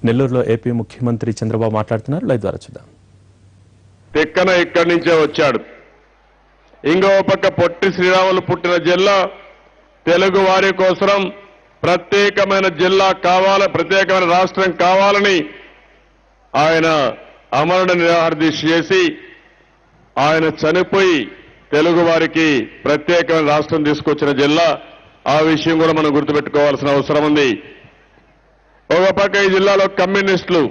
నెల్లూరులో ఏపీ ముఖ్యమంత్రి చంద్రబాబు మాట్లాడుతున్నారు. లైవ్ ద్వారా చూద్దాం. తెక్కన ఇక్కడి నుంచే వచ్చాడు. ఇంకో పక్క పొట్టి శ్రీరాములు పుట్టిన జిల్లా, తెలుగు వారి కోసం ప్రత్యేకమైన జిల్లా కావాలి, ప్రత్యేకమైన రాష్ట్రం కావాలని ఆయన అమరణ నిరాహార దీక్ష చేసి ఆయన చనిపోయి తెలుగు వారికి ప్రత్యేకమైన రాష్ట్రం తీసుకొచ్చిన జిల్లా. ఆ విషయం కూడా మనం గుర్తుపెట్టుకోవాల్సిన అవసరం ఉంది. ఒక పక్క ఈ జిల్లాలో కమ్యూనిస్టులు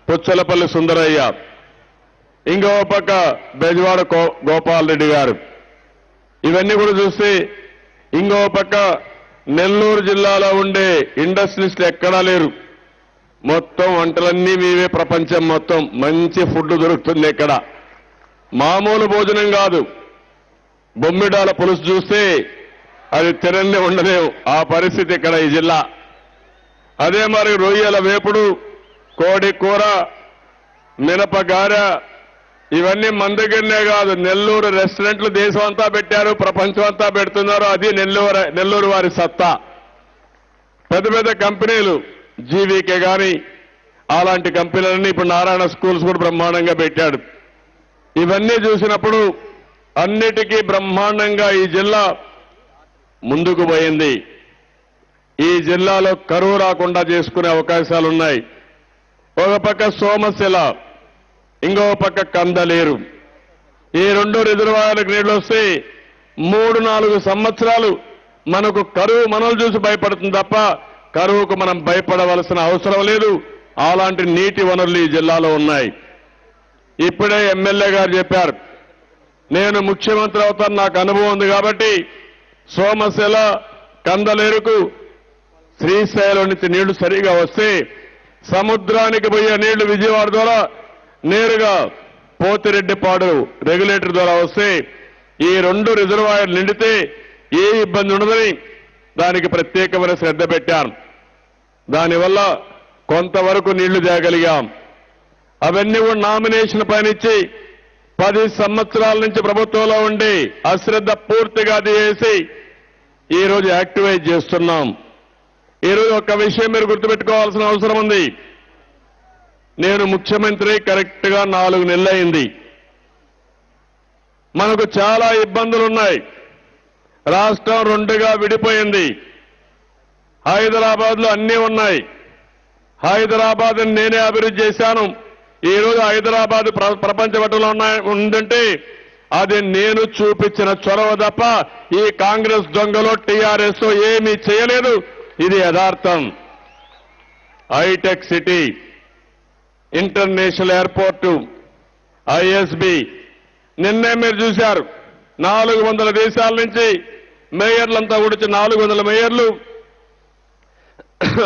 పుచ్చలపల్లి సుందరయ్య, ఇంకో పక్క బెజవాడ గోపాల్ రెడ్డి గారు, ఇవన్నీ కూడా చూస్తే ఇంకో పక్క నెల్లూరు జిల్లాలో ఉండే ఇండస్ట్రియలిస్టులు ఎక్కడా లేరు. మొత్తం వంటలన్నీ మీవే, ప్రపంచం మొత్తం మంచి ఫుడ్ దొరుకుతుంది. ఇక్కడ మామూలు భోజనం కాదు. బొమ్మిడాల పులుసు చూస్తే అది తిననే ఉండలేవు, ఆ పరిస్థితి ఇక్కడ ఈ జిల్లా. అదే మరి రొయ్యల వేపుడు, కోడి కూర, మినపగార, ఇవన్నీ మన దగ్గరనే కాదు, నెల్లూరు రెస్టారెంట్లు దేశం అంతా పెట్టారు, ప్రపంచం అంతా పెడుతున్నారు. అది నెల్లూరు వారి సత్తా. పెద్ద పెద్ద కంపెనీలు, జీవీకే గాని అలాంటి కంపెనీలన్నీ ఇప్పుడు నారాయణ స్కూల్స్ కూడా బ్రహ్మాండంగా పెట్టాడు. ఇవన్నీ చూసినప్పుడు అన్నిటికీ బ్రహ్మాండంగా ఈ జిల్లా ముందుకు పోయింది. ఈ జిల్లాలో కరువు రాకుండా చేసుకునే అవకాశాలున్నాయి. ఒక పక్క సోమశిల, ఇంకో పక్క కందలేరు. ఈ రెండు రిజర్వాయర్లకు నీళ్లు వస్తే 3-4 సంవత్సరాలు మనకు కరువు మనల్ని చూసి భయపడుతుంది తప్ప కరువుకు మనం భయపడవలసిన అవసరం లేదు. అలాంటి నీటి వనరులు ఈ జిల్లాలో ఉన్నాయి. ఇప్పుడే ఎమ్మెల్యే గారు చెప్పారు, నేను ముఖ్యమంత్రి అవుతాను, నాకు అనుభవం ఉంది కాబట్టి సోమశిల, కందలేరుకు శ్రీశైలం నుంచి నీళ్లు సరిగా వస్తే సముద్రానికి పోయే నీళ్లు విజయవాడ ద్వారా నేరుగా పోతిరెడ్డిపాడు రెగ్యులేటర్ ద్వారా వస్తే ఈ 2 రిజర్వాయర్లు నిండితే ఏ ఇబ్బంది ఉండదని దానికి ప్రత్యేకమైన శ్రద్ధ పెట్టాను. దానివల్ల కొంతవరకు నీళ్లు తేగలిగాం. అవన్నీ కూడా నామినేషన్ పైనిచ్చి 10 సంవత్సరాల నుంచి ప్రభుత్వంలో ఉండి అశ్రద్ధ పూర్తిగా తీసేసి ఈ రోజు యాక్టివేట్ చేస్తున్నాం. ఈ రోజు ఒక విషయం మీరు గుర్తుపెట్టుకోవాల్సిన అవసరం ఉంది. నేను ముఖ్యమంత్రి కరెక్ట్ గా 4 నెలలు అయింది. మనకు చాలా ఇబ్బందులున్నాయి. రాష్ట్రం 2గా విడిపోయింది. హైదరాబాద్ లో అన్నీ ఉన్నాయి. హైదరాబాద్ నేనే అభివృద్ధి చేశాను. ఈ రోజు హైదరాబాద్ ప్రపంచ పటంలో ఉందంటే అది నేను చూపించిన చొరవ తప్ప ఈ కాంగ్రెస్ దొంగలో టీఆర్ఎస్ ఏమీ చేయలేదు. ఇది యథార్థం. హైటెక్ సిటీ, ఇంటర్నేషనల్ ఎయిర్పోర్టు, ఐఎస్బి, నిన్నే మీరు చూశారు 400 దేశాల నుంచి మేయర్లంతా కూడిచి 400 మేయర్లు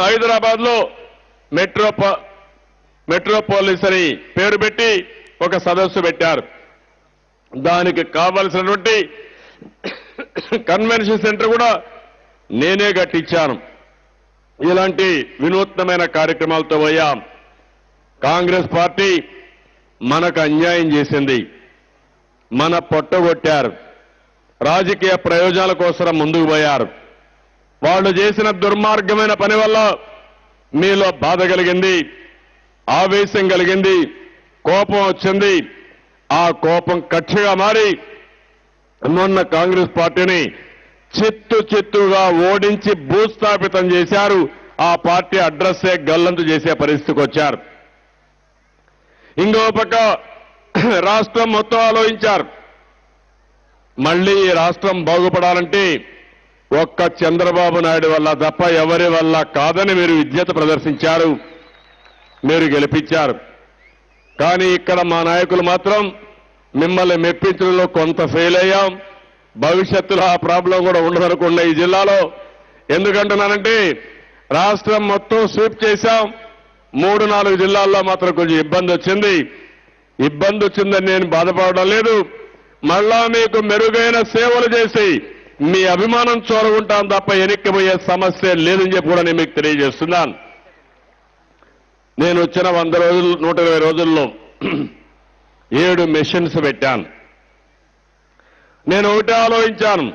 హైదరాబాద్ లో మెట్రోపోలిస్ అని పేరు పెట్టి ఒక సదస్సు పెట్టారు. దానికి కావలసినటువంటి కన్వెన్షన్ సెంటర్ కూడా నేనే కట్టించాను. ఇలాంటి వినూత్నమైన కార్యక్రమాలతో పోయాం. కాంగ్రెస్ పార్టీ మనకు అన్యాయం చేసింది, మన పొట్టగొట్టారు, రాజకీయ ప్రయోజనాల కోసం ముందుకు పోయారు. వాళ్ళు చేసిన దుర్మార్గమైన పని వల్ల మీలో బాధ కలిగింది, ఆవేశం కలిగింది, కోపం వచ్చింది. ఆ కోపం కక్షగా మారి మొన్న కాంగ్రెస్ పార్టీని చిత్తుగా ఓడించి భూస్థాపితం చేశారు. ఆ పార్టీ అడ్రస్సే గల్లంతు చేసే పరిస్థితికి వచ్చారు. ఇంకో పక్క రాష్ట్రం మొత్తం ఆలోచించారు. మళ్లీ ఈ రాష్ట్రం బాగుపడాలంటే ఒక్క చంద్రబాబు నాయుడు వల్ల తప్ప ఎవరి వల్ల కాదని మీరు విజ్ఞత ప్రదర్శించారు, మీరు గెలిపించారు. కానీ ఇక్కడ మా నాయకులు మాత్రం మిమ్మల్ని మెప్పించడంలో కొంత ఫెయిల్ అయ్యాం. భవిష్యత్తులో ఆ ప్రాబ్లం కూడా ఉండదనుకున్న ఈ జిల్లాలో. ఎందుకంటున్నానంటే రాష్ట్రం మొత్తం స్వీప్ చేశాం. 3-4 జిల్లాల్లో మాత్రం కొంచెం ఇబ్బంది వచ్చింది. ఇబ్బంది వచ్చిందని నేను బాధపడడం లేదు. మళ్ళా మీకు మెరుగైన సేవలు చేసి మీ అభిమానం చూరగుంటాం తప్ప ఎన్నికపోయే సమస్య లేదని చెప్పి కూడా నేను మీకు తెలియజేస్తున్నాను. నేను వచ్చిన 100 రోజులు 120 రోజుల్లో 7 మెషిన్స్ పెట్టాను. నేను ఒకటే ఆలోచించాను,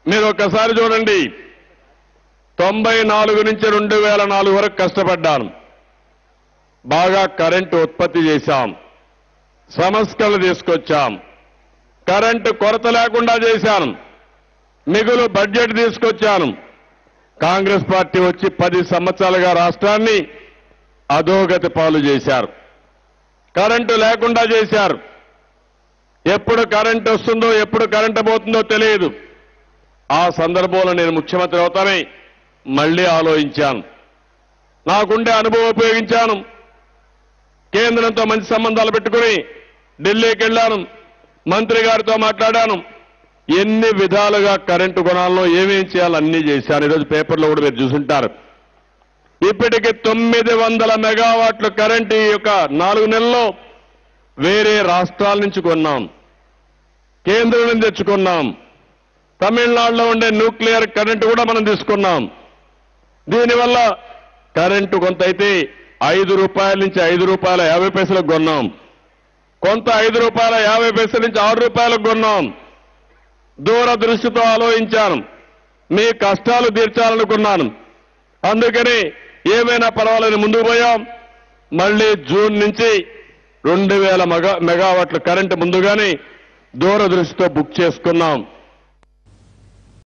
మీరు ఒక్కసారి చూడండి, 94 నుంచి 2004 వరకు కష్టపడ్డాను. బాగా కరెంటు ఉత్పత్తి చేశాం, సంస్కరణలు తీసుకొచ్చాం, కరెంటు కొరత లేకుండా చేశాను, మిగులు బడ్జెట్ తీసుకొచ్చాను. కాంగ్రెస్ పార్టీ వచ్చి 10 సంవత్సరాలుగా రాష్ట్రాన్ని అధోగతి పాలు చేశారు, కరెంటు లేకుండా చేశారు. ఎప్పుడు కరెంటు వస్తుందో ఎప్పుడు కరెంటు పోతుందో తెలియదు. ఆ సందర్భంలో నేను ముఖ్యమంత్రి అవుతానని మళ్లీ ఆలోచించాను. నాకుండే అనుభవం ఉపయోగించాను. కేంద్రంతో మంచి సంబంధాలు పెట్టుకుని ఢిల్లీకి వెళ్ళాను, మంత్రి గారితో మాట్లాడాను. ఎన్ని విధాలుగా కరెంటు కొనాలో ఏమేం చేయాలో అన్నీ చేశాను. ఈరోజు పేపర్లో కూడా మీరు చూసుంటారు. ఇప్పటికి 900 మెగావాట్ల కరెంటు ఈ యొక్క 4 నెలల్లో వేరే రాష్ట్రాల నుంచి కొన్నాం, కేంద్రం నుంచి తెచ్చుకున్నాం. తమిళనాడులో ఉండే న్యూక్లియర్ కరెంటు కూడా మనం తీసుకున్నాం. దీనివల్ల కరెంటు కొంత అయితే ₹5 నుంచి ₹5.50 కొన్నాం, కొంత ₹5.50 నుంచి ₹6 కొన్నాం. దూరదృష్టితో ఆలోచించాను, మీ కష్టాలు తీర్చాలనుకున్నాను. అందుకని ఏమైనా పర్వాలని ముందుకు పోయాం. మళ్లీ జూన్ నుంచి 2000 మెగావాట్ల కరెంటు ముందుగానే దూరదృష్టితో బుక్ చేసుకున్నాం.